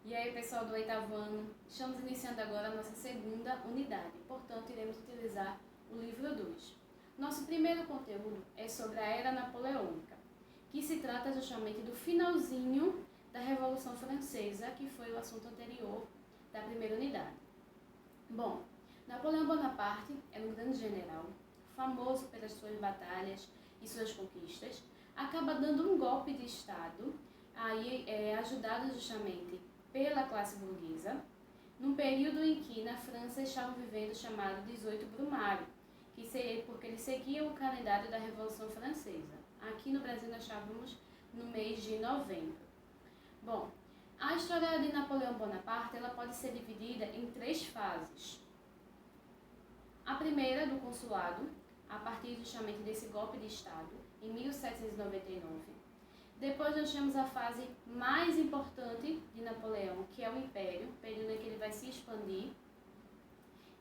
E aí, pessoal do oitavo ano, estamos iniciando agora a nossa segunda unidade, portanto, iremos utilizar o livro 2. Nosso primeiro conteúdo é sobre a Era Napoleônica, que se trata justamente do finalzinho da Revolução Francesa, que foi o assunto anterior da primeira unidade. Bom, Napoleão Bonaparte era um grande general, famoso pelas suas batalhas e suas conquistas, acaba dando um golpe de Estado, ajudado justamente pela classe burguesa, num período em que na França estavam vivendo o chamado 18 Brumário, que seria porque eles seguiam o calendário da Revolução Francesa. Aqui no Brasil nós estávamos no mês de novembro. Bom, a história de Napoleão Bonaparte ela pode ser dividida em 3 fases. A primeira, do consulado, a partir justamente desse golpe de Estado, em 1799. Depois nós temos a fase mais importante de Napoleão, que é o Império, período em que ele vai se expandir.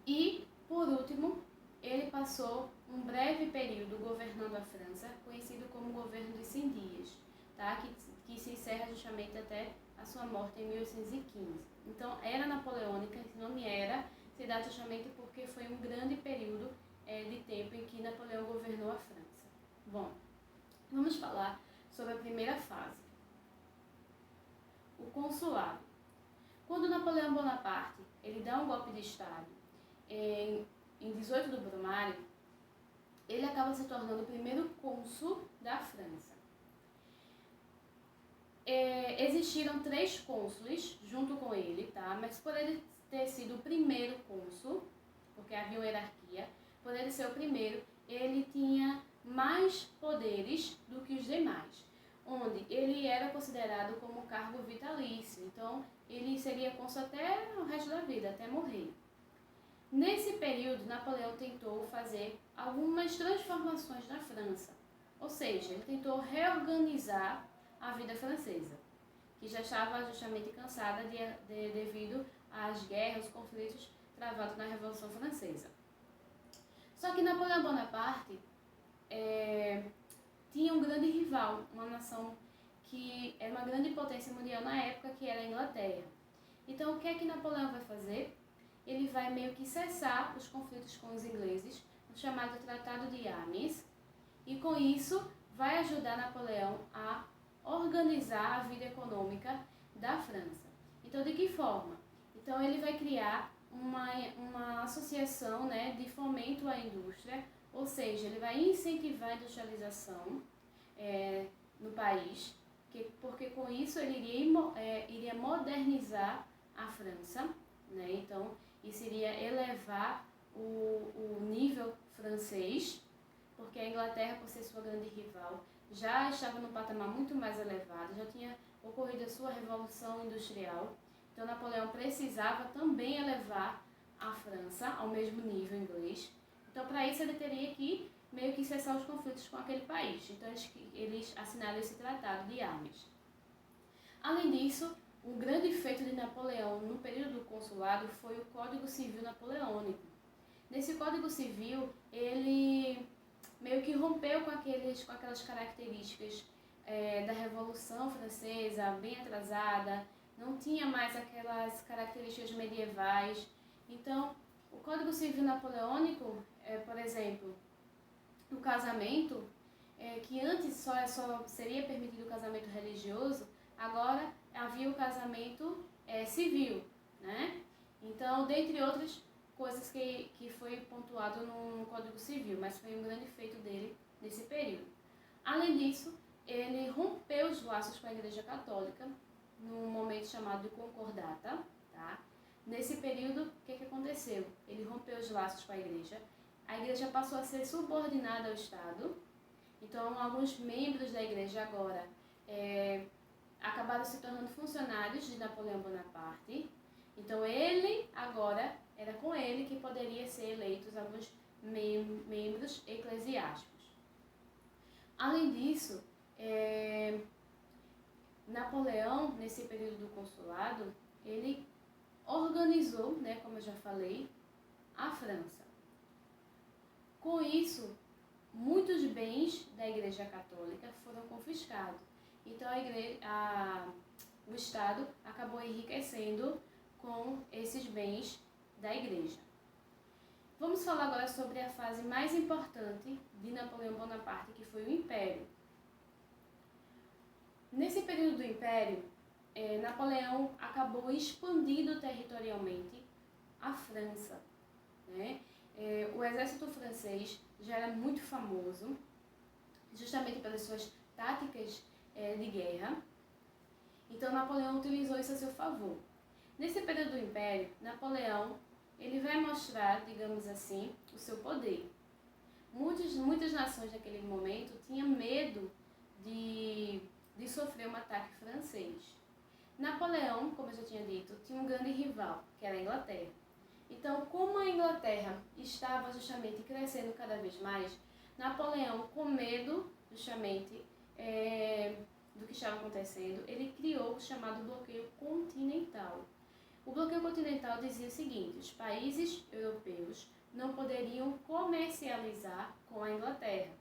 E, por último, ele passou um breve período governando a França, conhecido como Governo de 100 Dias, tá? que se encerra justamente até a sua morte em 1815. Então, era napoleônica, esse nome era, se dá justamente porque foi um grande período de tempo em que Napoleão governou a França. Bom, vamos falar sobre a primeira fase, o consulado. Quando Napoleão Bonaparte ele dá um golpe de Estado em 18 do Brumário, ele acaba se tornando o primeiro cônsul da França. Existiram 3 cônsules junto com ele, tá? Mas por ele ter sido o primeiro cônsul, porque havia uma hierarquia, por ele ser o primeiro, ele tinha mais poderes do que os demais, onde ele era considerado como um cargo vitalício, então ele seria cônsul até o resto da vida, até morrer. Nesse período, Napoleão tentou fazer algumas transformações na França, ou seja, ele tentou reorganizar a vida francesa, que já estava justamente cansada devido às guerras, conflitos travados na Revolução Francesa. Só que Napoleão Bonaparte tinha um grande rival, uma nação que era uma grande potência mundial na época, que era a Inglaterra. Então, o que é que Napoleão vai fazer? Ele vai meio que cessar os conflitos com os ingleses, no chamado Tratado de Amiens, e com isso vai ajudar Napoleão a organizar a vida econômica da França. Então, de que forma? Então, ele vai criar uma associação, né, de fomento à indústria, ou seja, ele vai incentivar a industrialização no país, porque com isso ele iria modernizar a França, né? Então, isso iria elevar o nível francês, porque a Inglaterra, por ser sua grande rival, já estava num patamar muito mais elevado, já tinha ocorrido a sua revolução industrial. Então, Napoleão precisava também elevar a França ao mesmo nível inglês. Então, para isso, ele teria que meio que cessar os conflitos com aquele país. Então, eles assinaram esse tratado de Amiens. Além disso, um grande feito de Napoleão no período do consulado foi o Código Civil Napoleônico. Nesse Código Civil, ele meio que rompeu com aquelas características da Revolução Francesa, bem atrasada, não tinha mais aquelas características medievais. Então, o Código Civil Napoleônico, por exemplo, o casamento, que antes só seria permitido o casamento religioso, agora havia o casamento civil, né? Então, dentre outras coisas que foi pontuado no Código Civil, mas foi um grande feito dele nesse período. Além disso, ele rompeu os laços com a Igreja Católica, num momento chamado de Concordata, tá? Nesse período, o que aconteceu? Ele rompeu os laços com a Igreja passou a ser subordinada ao Estado, então alguns membros da Igreja agora acabaram se tornando funcionários de Napoleão Bonaparte, então ele agora, era com ele que poderia ser eleitos alguns membros eclesiásticos. Além disso, Napoleão, nesse período do consulado, ele organizou, né, como eu já falei, a França. Com isso, muitos bens da Igreja Católica foram confiscados. Então, o o Estado acabou enriquecendo com esses bens da Igreja. Vamos falar agora sobre a fase mais importante de Napoleão Bonaparte, que foi o Império. Nesse período do Império, Napoleão acabou expandindo territorialmente a França, né? O exército francês já era muito famoso, justamente pelas suas táticas de guerra. Então Napoleão utilizou isso a seu favor. Nesse período do Império, Napoleão ele vai mostrar, digamos assim, o seu poder. Muitas nações naquele momento tinham medo de sofrer um ataque francês. Napoleão, como eu já tinha dito, tinha um grande rival, que era a Inglaterra. Então, como a Inglaterra estava justamente crescendo cada vez mais, Napoleão, com medo justamente do que estava acontecendo, ele criou o chamado bloqueio continental. O bloqueio continental dizia o seguinte: os países europeus não poderiam comercializar com a Inglaterra.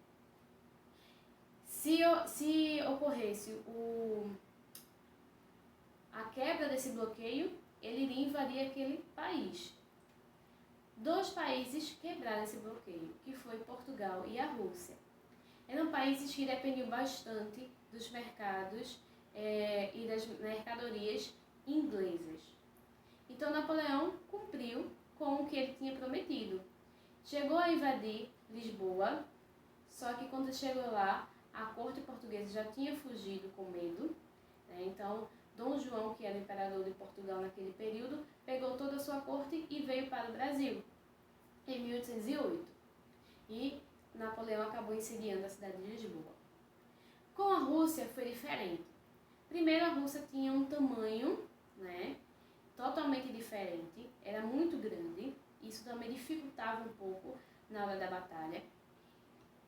Se ocorresse a quebra desse bloqueio, ele iria invadir aquele país. Dois países quebraram esse bloqueio, que foi Portugal e a Rússia. Eram países que dependiam bastante dos mercados e das mercadorias inglesas. Então Napoleão cumpriu com o que ele tinha prometido. Chegou a invadir Lisboa, só que quando chegou lá, a corte portuguesa já tinha fugido com medo, né? Então Dom João, que era o imperador de Portugal naquele período, pegou toda a sua corte e veio para o Brasil em 1808. E Napoleão acabou incendiando a cidade de Lisboa. Com a Rússia foi diferente. Primeiro, a Rússia tinha um tamanho, né, totalmente diferente, era muito grande, isso também dificultava um pouco na hora da batalha.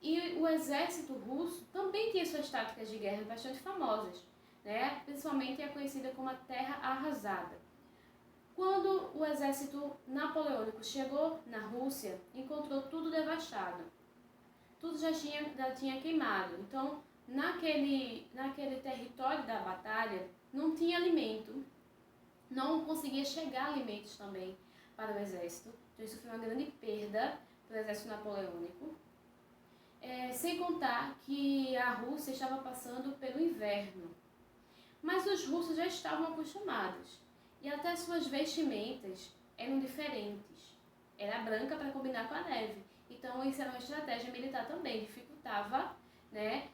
E o exército russo também tinha suas táticas de guerra bastante famosas, né? Principalmente é conhecida como a Terra Arrasada. Quando o exército napoleônico chegou na Rússia, encontrou tudo devastado. Tudo já tinha queimado. Então, naquele território da batalha, não tinha alimento. Não conseguia chegar alimentos também para o exército. Então, isso foi uma grande perda para o exército napoleônico. Sem contar que a Rússia estava passando pelo inverno. Mas os russos já estavam acostumados. E até suas vestimentas eram diferentes. Era branca para combinar com a neve. Então isso era uma estratégia militar também. Dificultava, né,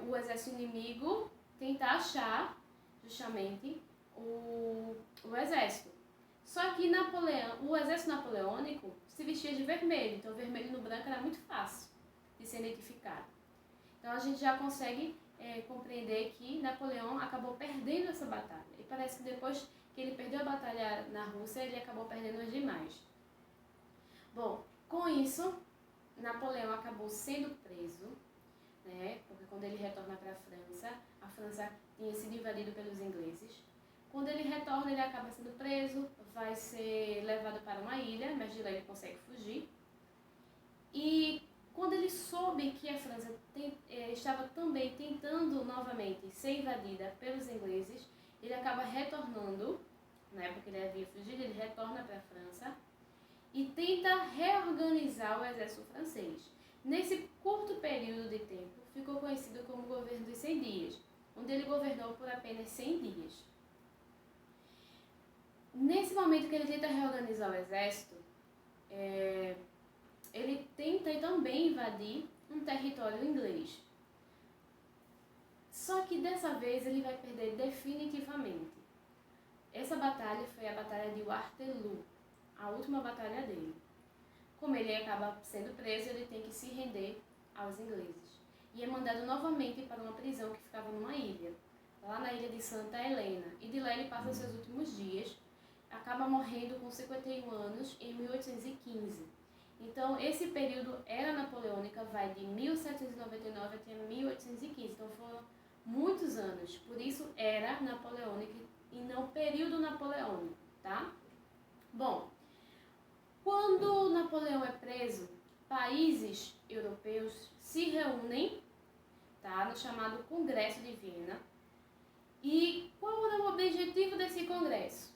o exército inimigo tentar achar justamente o exército. Só que o exército napoleônico se vestia de vermelho. Então vermelho no branco era muito fácil de ser identificado. Então a gente já consegue compreender que Napoleão acabou perdendo essa batalha. E parece que depois que ele perdeu a batalha na Rússia, ele acabou perdendo as demais. Bom, com isso, Napoleão acabou sendo preso, né? Porque quando ele retorna para a França tinha sido invadida pelos ingleses. Quando ele retorna, ele acaba sendo preso, vai ser levado para uma ilha, mas de lá ele consegue fugir. E quando ele soube que a França estava também tentando novamente ser invadida pelos ingleses, ele acaba retornando, né, porque ele havia fugido, ele retorna para a França e tenta reorganizar o exército francês. Nesse curto período de tempo, ficou conhecido como o Governo dos 100 Dias, onde ele governou por apenas 100 dias. Nesse momento que ele tenta reorganizar o exército, ele tenta também invadir um território inglês. Só que dessa vez ele vai perder definitivamente. Essa batalha foi a Batalha de Waterloo, a última batalha dele. Como ele acaba sendo preso, ele tem que se render aos ingleses. E é mandado novamente para uma prisão que ficava numa ilha, lá na ilha de Santa Helena. E de lá ele passa seus últimos dias, acaba morrendo com 51 anos em 1815. Então, esse período era napoleônica, vai de 1799 até 1815. Então, foram muitos anos. Por isso, era napoleônica e não período napoleônico, tá? Bom, quando Napoleão é preso, países europeus se reúnem, tá, no chamado Congresso de Viena, E qual era o objetivo desse congresso?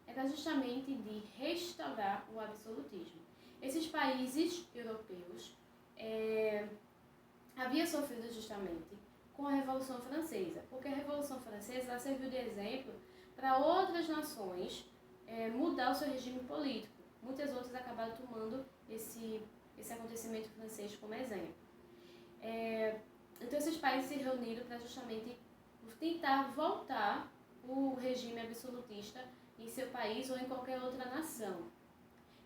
Era justamente de restaurar o absolutismo. Esses países europeus haviam sofrido justamente com a Revolução Francesa, porque a Revolução Francesa serviu de exemplo para outras nações mudar o seu regime político. Muitas outras acabaram tomando esse acontecimento francês como exemplo. Então esses países se reuniram para justamente tentar voltar o regime absolutista em seu país ou em qualquer outra nação.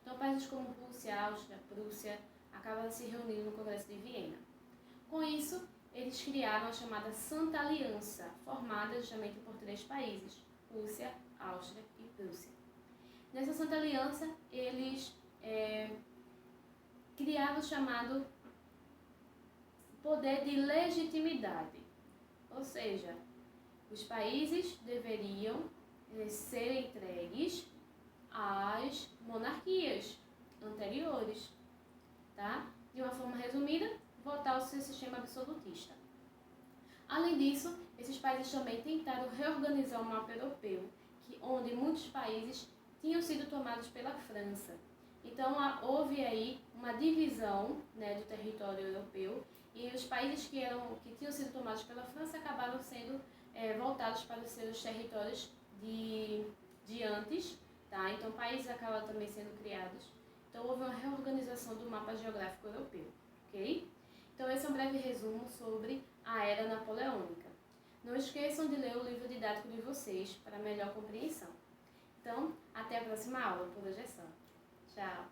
Então países como Rússia, Áustria, Prússia acabaram se reunindo no Congresso de Viena. Com isso, eles criaram a chamada Santa Aliança, formada justamente por 3 países, Rússia, Áustria e Prússia. Nessa Santa Aliança, eles criaram o chamado poder de legitimidade, ou seja, os países deveriam ser entregues às monarquias anteriores, tá? De uma forma resumida, voltar ao seu sistema absolutista. Além disso, esses países também tentaram reorganizar o mapa europeu, onde muitos países tinham sido tomados pela França. Então, houve aí uma divisão, né, do território europeu, e os países que tinham sido tomados pela França acabaram sendo voltados para os seus territórios de antes, tá? Então, países acabam também sendo criados. Então, houve uma reorganização do mapa geográfico europeu, ok? Então, esse é um breve resumo sobre a Era Napoleônica. Não esqueçam de ler o livro didático de vocês para melhor compreensão. Então, até a próxima aula. Por hoje é só. Tchau!